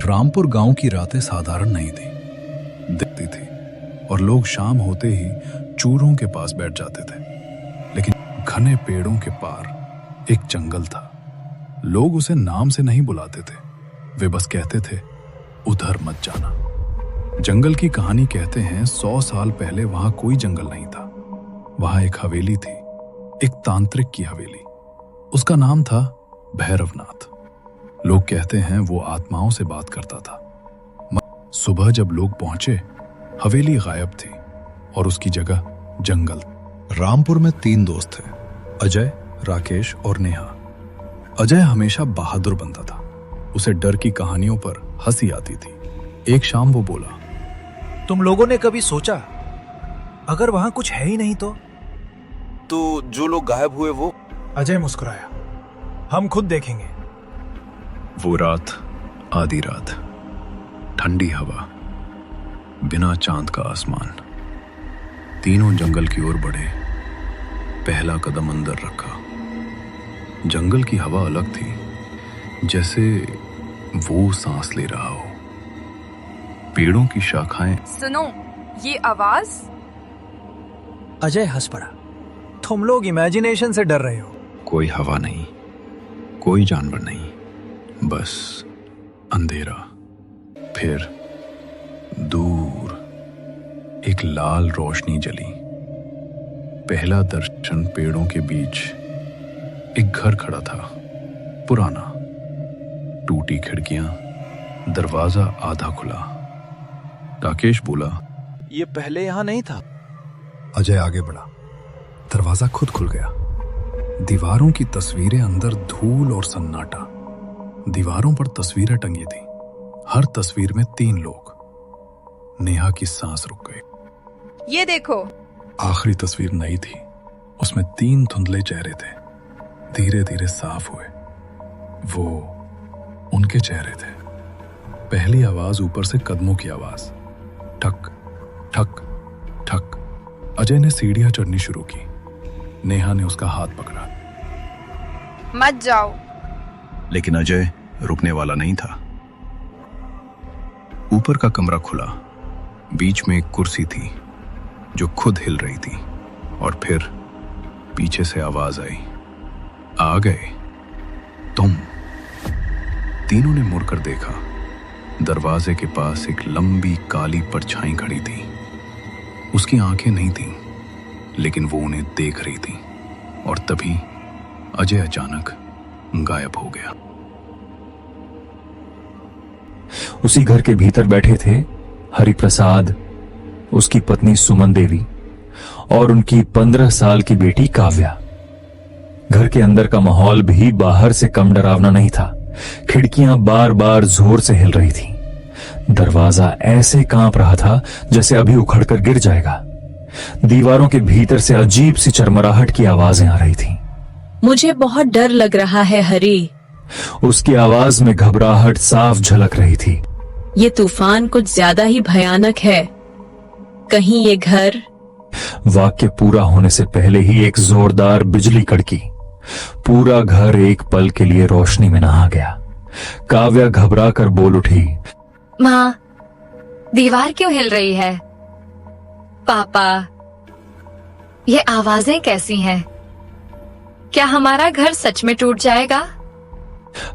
रामपुर गांव की रातें साधारण नहीं थी, दिखती थी और लोग शाम होते ही चूरों के पास बैठ जाते थे। लेकिन घने पेड़ों के पार एक जंगल था। लोग उसे नाम से नहीं बुलाते थे, वे बस कहते थे उधर मत जाना। जंगल की कहानी कहते हैं 100 साल पहले वहां कोई जंगल नहीं था। वहां एक हवेली थी, एक तांत्रिक की हवेली। उसका नाम था भैरवनाथ। लोग कहते हैं वो आत्माओं से बात करता था। सुबह जब लोग पहुंचे, हवेली गायब थी और उसकी जगह जंगल। रामपुर में 3 दोस्त थे, अजय, राकेश और नेहा। अजय हमेशा बहादुर बनता था। उसे डर की कहानियों पर हंसी आती थी। एक शाम वो बोला, तुम लोगों ने कभी सोचा अगर वहां कुछ है ही नहीं तो जो लोग गायब हुए वो? अजय मुस्कुराया, हम खुद देखेंगे। वो रात आधी रात, ठंडी हवा, बिना चांद का आसमान। तीनों जंगल की ओर बढ़े। पहला कदम अंदर रखा। जंगल की हवा अलग थी, जैसे वो सांस ले रहा हो। पेड़ों की शाखाएं। सुनो, ये आवाज? अजय हंस पड़ा। तुम लोग इमेजिनेशन से डर रहे हो। कोई हवा नहीं, कोई जानवर नहीं, बस अंधेरा। फिर दूर एक लाल रोशनी जली। पहला दर्शन पेड़ों के बीच एक घर खड़ा था, पुराना, टूटी खिड़कियां, दरवाजा आधा खुला। राकेश बोला, ये पहले यहां नहीं था। अजय आगे बढ़ा। दरवाजा खुद खुल गया। दीवारों की तस्वीरें, अंदर धूल और सन्नाटा। दीवारों पर तस्वीरें टंगी थी, हर तस्वीर में 3 लोग। नेहा की सांस रुक गई। ये देखो। आखिरी तस्वीर नई थी, उसमें 3 धुंधले चेहरे थे। धीरे धीरे साफ हुए। वो उनके चेहरे थे। पहली आवाज ऊपर से कदमों की आवाज, ठक ठक ठक। अजय ने सीढ़ियां चढ़नी शुरू की। नेहा ने उसका हाथ पकड़ा। मत जाओ। लेकिन अजय रुकने वाला नहीं था। ऊपर का कमरा खुला। बीच में एक कुर्सी थी जो खुद हिल रही थी। और फिर पीछे से आवाज आई, आ गए तुम। तीनों ने मुड़कर देखा। दरवाजे के पास एक लंबी काली परछाई खड़ी थी। उसकी आंखें नहीं थीं, लेकिन वो उन्हें देख रही थी। और तभी अजय अचानक गायब हो गया। उसी घर के भीतर बैठे थे हरिप्रसाद, उसकी पत्नी सुमन देवी और उनकी 15 साल की बेटी काव्या। घर के अंदर का माहौल भी बाहर से कम डरावना नहीं था। खिड़कियां बार बार जोर से हिल रही थीं। दरवाजा ऐसे कांप रहा था जैसे अभी उखड़कर गिर जाएगा। दीवारों के भीतर से अजीब सी चरमराहट की आवाजें आ रही थीं। मुझे बहुत डर लग रहा है हरी। उसकी आवाज में घबराहट साफ झलक रही थी। ये तूफान कुछ ज्यादा ही भयानक है। कहीं ये घर। वाक्य पूरा होने से पहले ही एक जोरदार बिजली कड़की। पूरा घर एक पल के लिए रोशनी में नहा गया। काव्या घबरा कर बोल उठी, माँ, दीवार क्यों हिल रही है? पापा, ये आवाजें कैसी हैं? क्या हमारा घर सच में टूट जाएगा?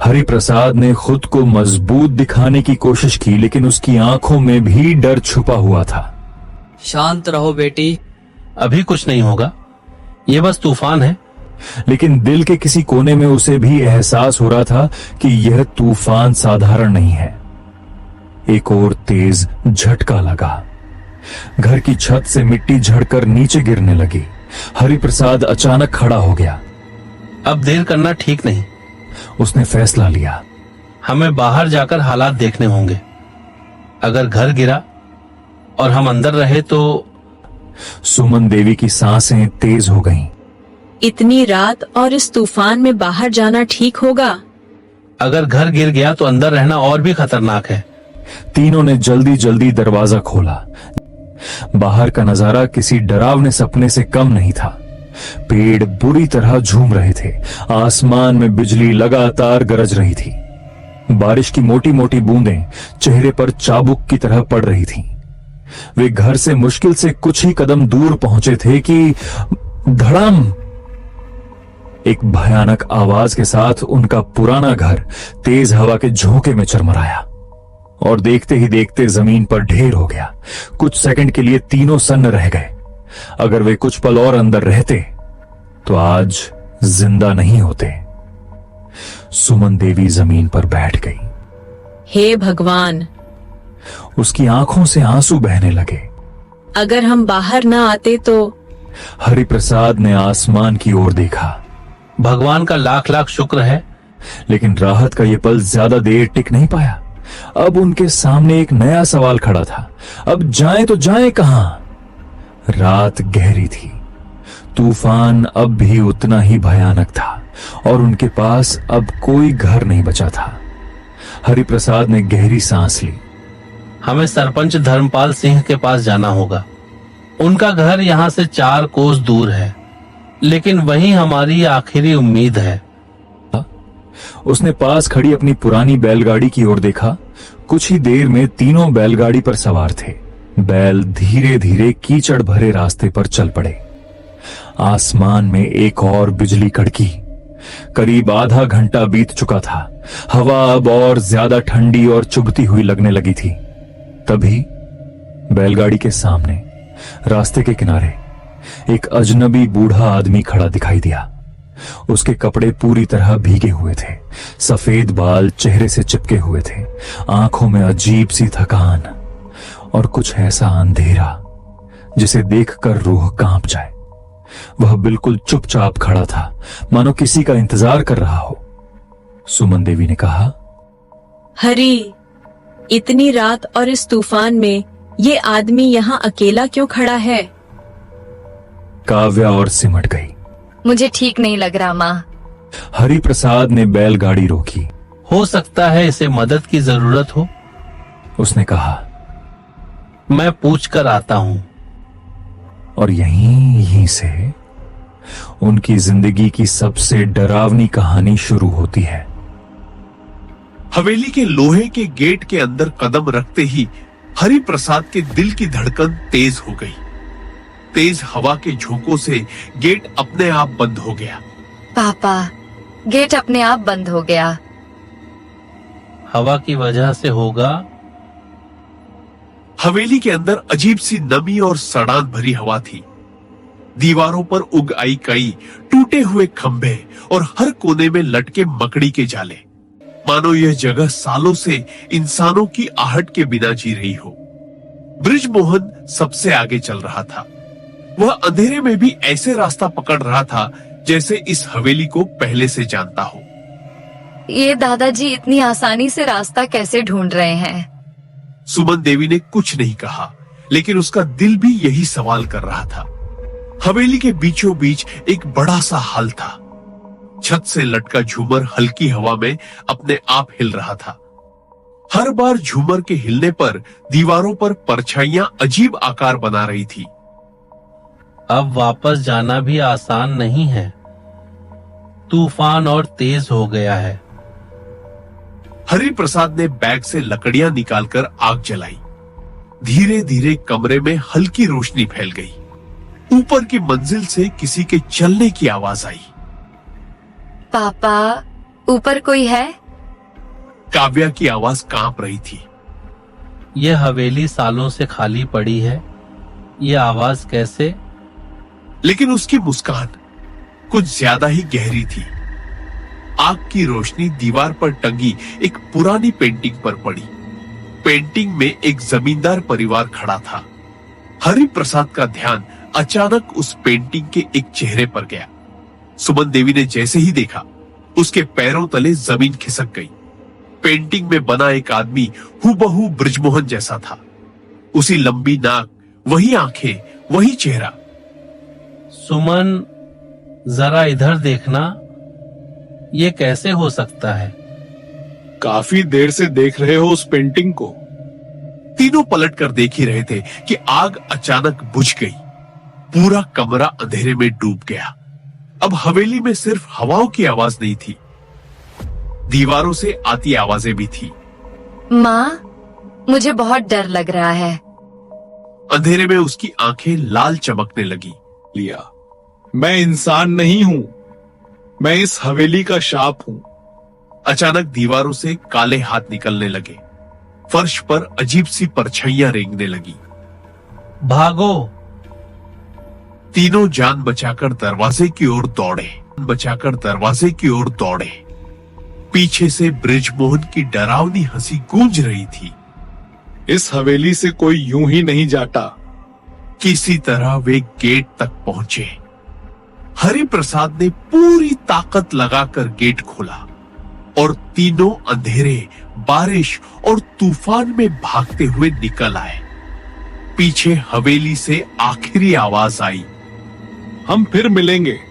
हरिप्रसाद ने खुद को मजबूत दिखाने की कोशिश की, लेकिन उसकी आंखों में भी डर छुपा हुआ था। शांत रहो बेटी, अभी कुछ नहीं होगा, ये बस तूफान है। लेकिन दिल के किसी कोने में उसे भी एहसास हो रहा था कि यह तूफान साधारण नहीं है। एक और तेज झटका लगा। घर की छत से मिट्टी झड़कर नीचे गिरने लगी। हरिप्रसाद अचानक खड़ा हो गया। अब देर करना ठीक नहीं। उसने फैसला लिया, हमें बाहर जाकर हालात देखने होंगे। अगर घर गिरा और हम अंदर रहे तो। सुमन देवी की सांसें तेज हो गईं। इतनी रात और इस तूफान में बाहर जाना ठीक होगा? अगर घर गिर गया तो अंदर रहना और भी खतरनाक है। तीनों ने जल्दी जल्दी दरवाजा खोला। बाहर का नजारा किसी डरावने सपने से कम नहीं था। पेड़ बुरी तरह झूम रहे थे। आसमान में बिजली लगातार गरज रही थी। बारिश की मोटी मोटी बूंदें चेहरे पर चाबुक की तरह पड़ रही थीं। वे घर से मुश्किल से कुछ ही कदम दूर पहुंचे थे कि धड़म, एक भयानक आवाज के साथ उनका पुराना घर तेज हवा के झोंके में चरमराया और देखते ही देखते जमीन पर ढेर हो गया। कुछ सेकंड के लिए तीनों सन्न रह गए। अगर वे कुछ पल और अंदर रहते तो आज जिंदा नहीं होते। सुमन देवी जमीन पर बैठ गई। हे भगवान, उसकी आंखों से आंसू बहने लगे। अगर हम बाहर ना आते तो। हरिप्रसाद ने आसमान की ओर देखा। भगवान का लाख लाख शुक्र है। लेकिन राहत का यह पल ज्यादा देर टिक नहीं पाया। अब उनके सामने एक नया सवाल खड़ा था। अब जाएं तो जाएं कहां? रात गहरी थी। तूफान अब भी उतना ही भयानक था और उनके पास अब कोई घर नहीं बचा था। हरिप्रसाद ने गहरी सांस ली। हमें सरपंच धर्मपाल सिंह के पास जाना होगा। उनका घर यहाँ से 4 कोस दूर है, लेकिन वही हमारी आखिरी उम्मीद है। उसने पास खड़ी अपनी पुरानी बैलगाड़ी की ओर देखा। कुछ ही देर में तीनों बैलगाड़ी पर सवार थे। बैल धीरे धीरे कीचड़ भरे रास्ते पर चल पड़े। आसमान में एक और बिजली कड़की। करीब आधा घंटा बीत चुका था। हवा अब और ज्यादा ठंडी और चुभती हुई लगने लगी थी। तभी बैलगाड़ी के सामने रास्ते के किनारे एक अजनबी बूढ़ा आदमी खड़ा दिखाई दिया। उसके कपड़े पूरी तरह भीगे हुए थे। सफेद बाल चेहरे से चिपके हुए थे। आंखों में अजीब सी थकान और कुछ ऐसा अंधेरा जिसे देखकर रूह कांप जाए। वह बिल्कुल चुपचाप खड़ा था, मानो किसी का इंतजार कर रहा हो। सुमन देवी ने कहा, हरी, इतनी रात और इस तूफान में ये आदमी यहाँ अकेला क्यों खड़ा है? काव्या और सिमट गई। मुझे ठीक नहीं लग रहा माँ। हरिप्रसाद ने बैलगाड़ी रोकी। हो सकता है इसे मदद की जरूरत हो, उसने कहा। मैं पूछ कर आता हूं। और यहीं से उनकी जिंदगी की सबसे डरावनी कहानी शुरू होती है। हवेली के लोहे के गेट के अंदर कदम रखते ही हरिप्रसाद के दिल की धड़कन तेज हो गई। तेज हवा के झोंकों से गेट अपने आप बंद हो गया। पापा, गेट अपने आप बंद हो गया। हवा की वजह से होगा। हवेली के अंदर अजीब सी नमी और सड़ान भरी हवा थी। दीवारों पर उग आई कई टूटे हुए खंभे और हर कोने में लटके मकड़ी के जाले, मानो यह जगह सालों से इंसानों की आहट के बिना जी रही हो। बृजमोहन सबसे आगे चल रहा था। वह अंधेरे में भी ऐसे रास्ता पकड़ रहा था जैसे इस हवेली को पहले से जानता हो। ये दादाजी इतनी आसानी से रास्ता कैसे ढूंढ रहे हैं? सुमन देवी ने कुछ नहीं कहा, लेकिन उसका दिल भी यही सवाल कर रहा था। हवेली के बीचों बीच एक बड़ा सा हल था। छत से लटका झूमर हल्की हवा में अपने आप हिल रहा था। हर बार झूमर के हिलने पर दीवारों पर परछाइयां अजीब आकार बना रही थी। अब वापस जाना भी आसान नहीं है। तूफान और तेज हो गया है। हरिप्रसाद ने बैग से लकड़ियां निकालकर आग जलाई। धीरे धीरे कमरे में हल्की रोशनी फैल गई। ऊपर की मंजिल से किसी के चलने की आवाज आई। पापा, ऊपर कोई है? काव्या की आवाज कांप रही थी। यह हवेली सालों से खाली पड़ी है, ये आवाज कैसे? लेकिन उसकी मुस्कान कुछ ज्यादा ही गहरी थी। आग की रोशनी दीवार पर टंगी एक पुरानी पेंटिंग पर पड़ी। पेंटिंग में एक जमींदार परिवार खड़ा था। हरिप्रसाद का ध्यान अचानक उस पेंटिंग के एक चेहरे पर गया। सुमन देवी ने जैसे ही देखा, उसके पैरों तले जमीन खिसक गई। पेंटिंग में बना एक आदमी हूबहू बृजमोहन जैसा था। उसी लंबी नाक, वही आंखें, वही चेहरा। सुमन, जरा इधर देखना, ये कैसे हो सकता है? काफी देर से देख रहे हो उस पेंटिंग को? तीनों पलट कर देख ही रहे थे कि आग अचानक बुझ गई। पूरा कमरा अंधेरे में डूब गया। अब हवेली में सिर्फ हवाओं की आवाज नहीं थी। दीवारों से आती आवाजें भी थी। माँ, मुझे बहुत डर लग रहा है। अंधेरे में उसकी आंखें लाल चमकने लगी। लिया, मैं इंसान नहीं हूं, मैं इस हवेली का शाप हूं। अचानक दीवारों से काले हाथ निकलने लगे। फर्श पर अजीब सी परछाइयां रेंगने लगी। भागो। तीनों जान बचाकर दरवाजे की ओर दौड़े। पीछे से बृजमोहन की डरावनी हंसी गूंज रही थी। इस हवेली से कोई यूं ही नहीं जाता। किसी तरह वे गेट तक पहुंचे। हरिप्रसाद ने पूरी ताकत लगाकर गेट खोला और तीनों अंधेरे, बारिश और तूफान में भागते हुए निकल आए। पीछे हवेली से आखिरी आवाज आई, हम फिर मिलेंगे।